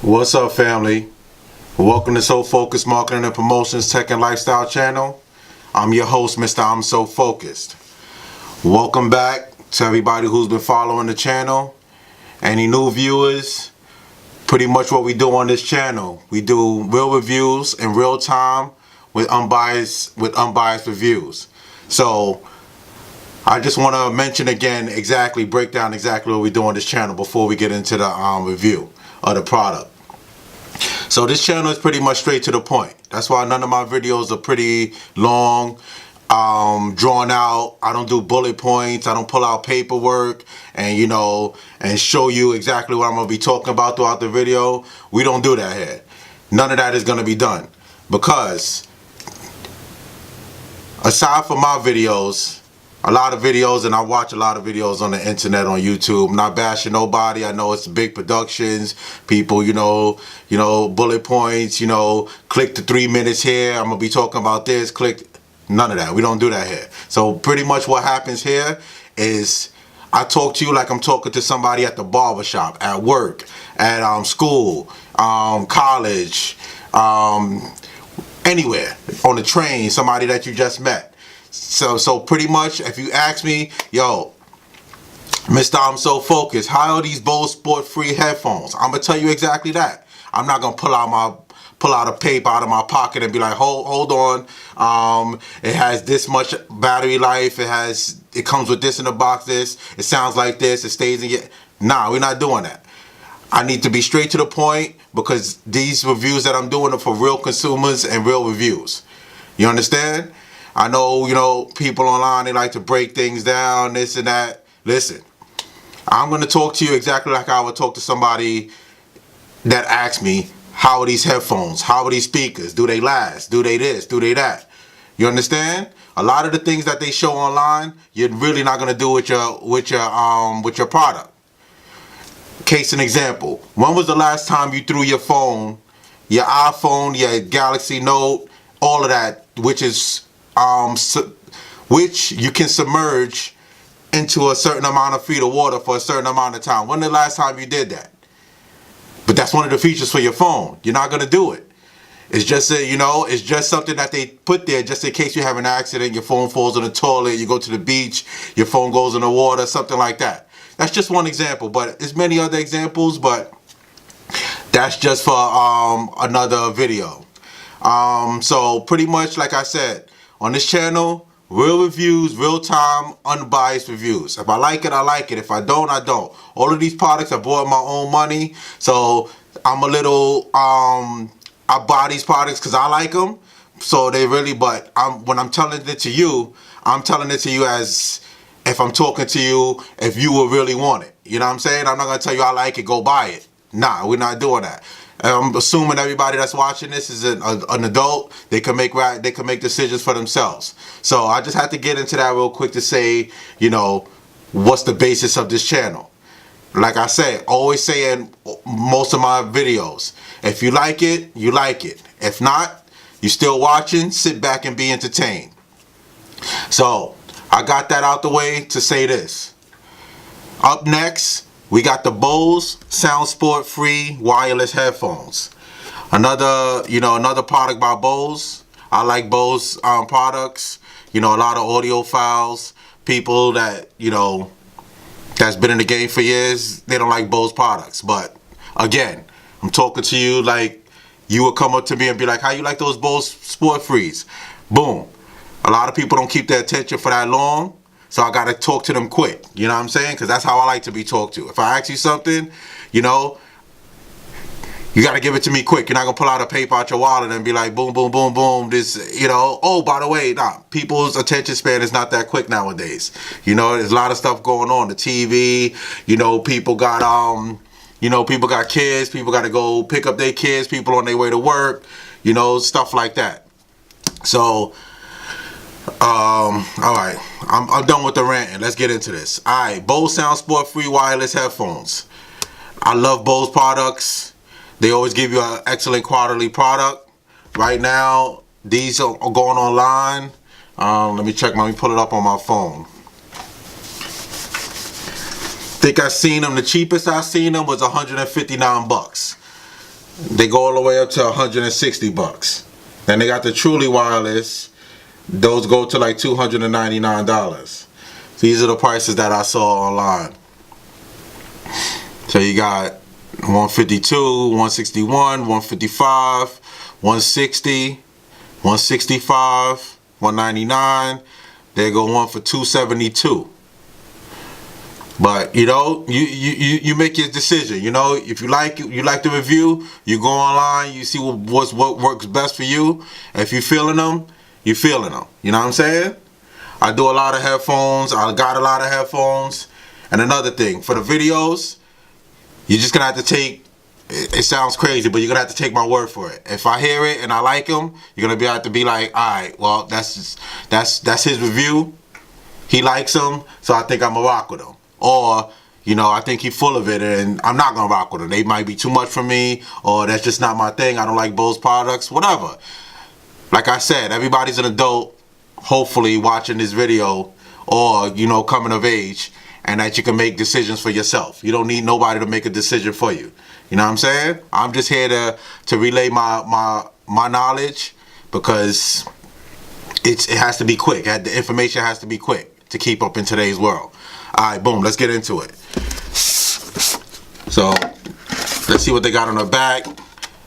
What's up, family? Welcome to So Focused Marketing and Promotions Tech and Lifestyle channel. I'm your host, Mr. I'm So Focused. Welcome back to everybody who's been following the channel. Any new viewers? Pretty much what we do on this channel, we do real reviews in real time with unbiased reviews. So I just want to mention again, break down exactly what we do on this channel before we get into the review of the product. So this channel is pretty much straight to the point. That's why none of my videos are pretty long, drawn out. I don't do bullet points. I don't pull out paperwork and show you exactly what I'm going to be talking about throughout the video. We don't do that here. None of that is going to be done, because aside from my videos, a lot of videos, and I watch a lot of videos on the internet, on YouTube. I'm not bashing nobody. I know it's big productions. People, bullet points, click the 3 minutes here. I'm going to be talking about this. Click. None of that. We don't do that here. So pretty much what happens here is I talk to you like I'm talking to somebody at the barbershop, at work, at school, college, anywhere, on the train, somebody that you just met. So pretty much, if you ask me, yo, Mr. I'm So Focused, how are these Bose Sport Free headphones? I'm gonna tell you exactly that. I'm not gonna pull out a paper out of my pocket and be like, hold on, it has this much battery life, it comes with this in the box, it sounds like this, it stays in your. Nah, we're not doing that. I need to be straight to the point, because these reviews that I'm doing are for real consumers and real reviews. You understand? I know, people online, they like to break things down, this and that. Listen, I'm going to talk to you exactly like I would talk to somebody that asks me, how are these headphones? How are these speakers? Do they last? Do they this? Do they that? You understand? A lot of the things that they show online, you're really not going to do with your product. Case in example, when was the last time you threw your phone, your iPhone, your Galaxy Note, all of that, which you can submerge into a certain amount of feet of water for a certain amount of time? When the last time you did that? But that's one of the features for your phone. You're not going to do it. It's just it's just something that they put there just in case you have an accident, your phone falls in the toilet, you go to the beach, your phone goes in the water, something like that. That's just one example, but there's many other examples, but that's just for another video. So pretty much, like I said, on this channel, real reviews, real time, unbiased reviews. If I like it, I like it. If I don't, I don't. All of these products I bought my own money, so I'm a little, I buy these products because I like them. So they really, but when I'm telling it to you, I'm telling it to you as if I'm talking to you, if you would really want it. You know what I'm saying? I'm not going to tell you I like it, go buy it. Nah, we're not doing that. I'm assuming everybody that's watching this is an adult. They can make decisions for themselves. So I just had to get into that real quick to say, what's the basis of this channel. Like I say, always say in most of my videos, if you like it, you like it. If not, you still watching, sit back and be entertained. So I got that out the way to say this. Up next, we got the Bose Soundsport Free wireless headphones. Another product by Bose. I like Bose products. A lot of audiophiles, people that, that's been in the game for years, they don't like Bose products. But again, I'm talking to you like you would come up to me and be like, how you like those Bose Sport Frees? Boom. A lot of people don't keep their attention for that long. So I got to talk to them quick, you know what I'm saying? Because that's how I like to be talked to. If I ask you something, you got to give it to me quick. You're not going to pull out a paper out your wallet and be like, boom, boom, boom, boom. This, oh, by the way, nah, people's attention span is not that quick nowadays. There's a lot of stuff going on. The TV, people got, people got kids. People got to go pick up their kids. People on their way to work, stuff like that. So, all right, I'm done with the ranting. Let's get into this. All right, Bose Soundsport Free wireless headphones. I love Bose products. They always give you an excellent quality product. Right now, these are going online. Let me pull it up on my phone. think I seen them, the cheapest I seen them was $159. they go all the way up to $160. Then they got the truly wireless. Those go to like $299. These are the prices that I saw online. So you got 152, 161, 155, 160, 165, 199. They go one for $272. But you know, you make your decision. You know, if you like the review, you go online, you see what works best for you. And if you're feeling them, you're feeling them. You know what I'm saying? I do a lot of headphones. I got a lot of headphones. And another thing, for the videos, you're just gonna have to take. It sounds crazy, but you're gonna have to take my word for it. If I hear it and I like them, you're gonna have to be like, all right, well, that's his review. He likes them, so I think I'm gonna rock with him. Or, you know, I think he's full of it and I'm not gonna rock with them. They might be too much for me, or that's just not my thing. I don't like Bose products, whatever. Like I said, everybody's an adult, hopefully watching this video, or, you know, coming of age, and that you can make decisions for yourself. You don't need nobody to make a decision for you. You know what I'm saying? I'm just here to relay my knowledge, because it has to be quick. The information has to be quick to keep up in today's world. Alright, boom, let's get into it. So, let's see what they got on the back.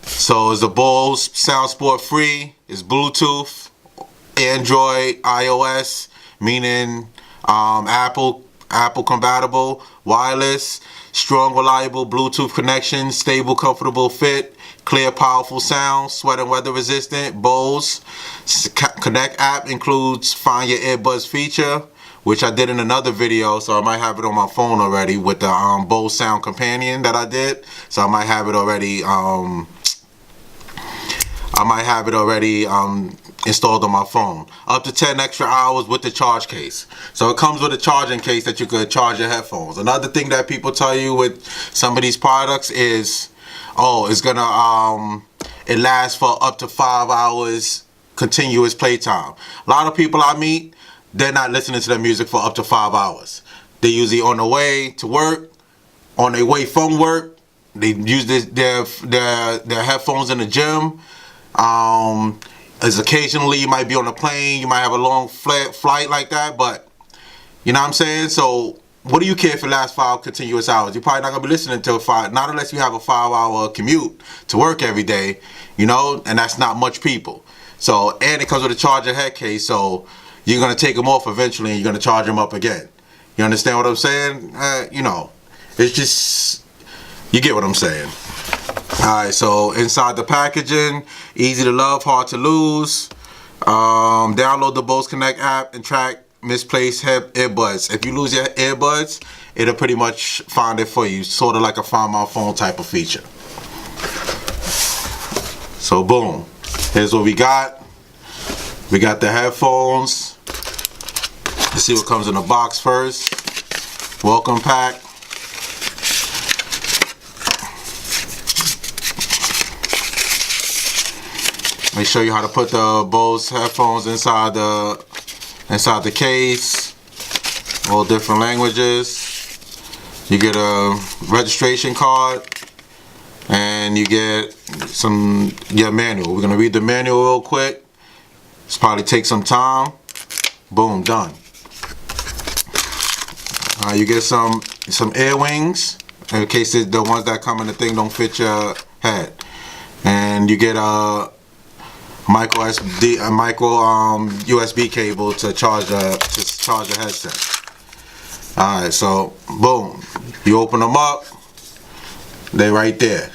So, it's the Bose Soundsport free. It's Bluetooth, Android, iOS, meaning Apple compatible, wireless, strong, reliable Bluetooth connection, stable, comfortable fit, clear, powerful sound, sweat and weather resistant. Bose Connect app includes Find Your Earbuds feature, which I did in another video, so I might have it on my phone already with the Bose Sound Companion that I did. So I might have it already. Installed on my phone. Up to 10 extra hours with the charge case. So it comes with a charging case that you could charge your headphones. Another thing that people tell you with some of these products is, oh, it's gonna it lasts for up to 5 hours continuous playtime. A lot of people I meet, they're not listening to their music for up to 5 hours. They're usually on the way to work, on their way from work. They use their headphones in the gym. As occasionally you might be on a plane, you might have a long flight like that, but you know what I'm saying? So what do you care if it lasts 5 continuous hours? You're probably not gonna be listening to 5, not unless you have a 5-hour commute to work every day, you know, and that's not much people. So, and it comes with a charger head case, so you're gonna take them off eventually and you're gonna charge them up again. You understand what I'm saying? You know, it's just, you get what I'm saying. Alright, so inside the packaging, easy to love, hard to lose. Download the Bose Connect app and track misplaced earbuds. If you lose your earbuds, it'll pretty much find it for you. Sort of like a Find My Phone type of feature. So boom, here's what we got. We got the headphones. Let's see what comes in the box first. Welcome pack. Let me show you how to put the Bose headphones inside the case. All different languages. You get a registration card, and you get your manual. We're gonna read the manual real quick. This probably take some time. Boom, done. You get some ear wings in case the ones that come in the thing don't fit your head, and you get a micro USB cable to charge the headset. All right, so boom, you open them up. They're right there.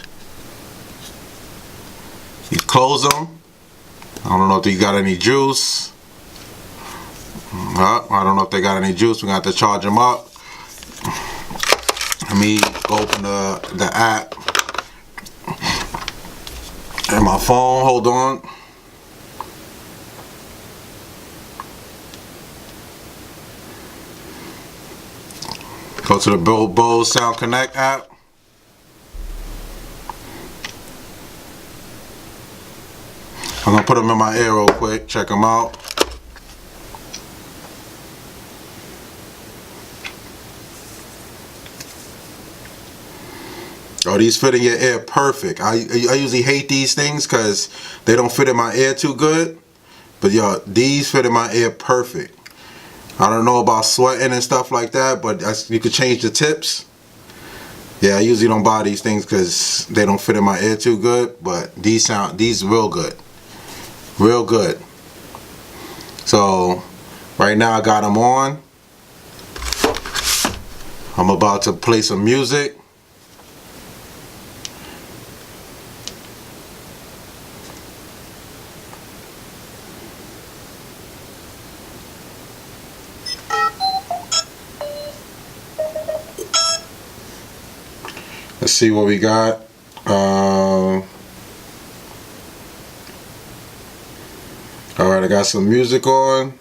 You close them. I don't know if they got any juice. I don't know if they got any juice. We're gonna have to charge them up. Let me open the app and my phone. Hold on. Go to the Bose Sound Connect app. I'm gonna put them in my ear real quick. Check them out. Oh, these fit in your ear perfect. I usually hate these things because they don't fit in my ear too good. But yo, these fit in my ear perfect. I don't know about sweating and stuff like that, but you could change the tips. Yeah, I usually don't buy these things because they don't fit in my ear too good. But these real good. Real good. So, right now I got them on. I'm about to play some music. Let's see what we got. Alright, I got some music on.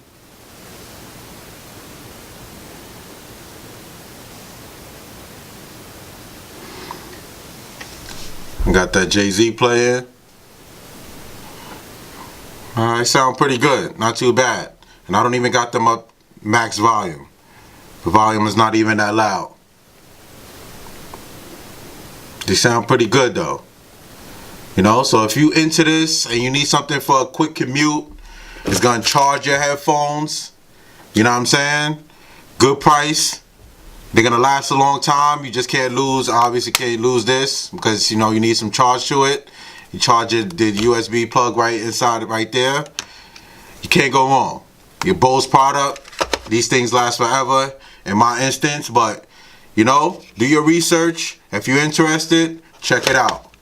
I got that Jay-Z playing. Alright, sound pretty good. Not too bad. And I don't even got them up max volume. The volume is not even that loud. They sound pretty good though. You know, so if you into this and you need something for a quick commute, it's gonna charge your headphones. You know what I'm saying? Good price. They're gonna last a long time. You just can't lose, obviously can't lose this because you know you need some charge to it. You charge it, the USB plug right inside it right there. You can't go wrong. Your Bose product, these things last forever in my instance, but you know, do your research. If you're interested, check it out.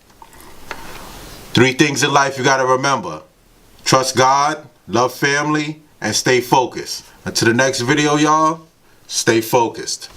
3 things in life you gotta remember. Trust God, love family, and stay focused. Until the next video, y'all, stay focused.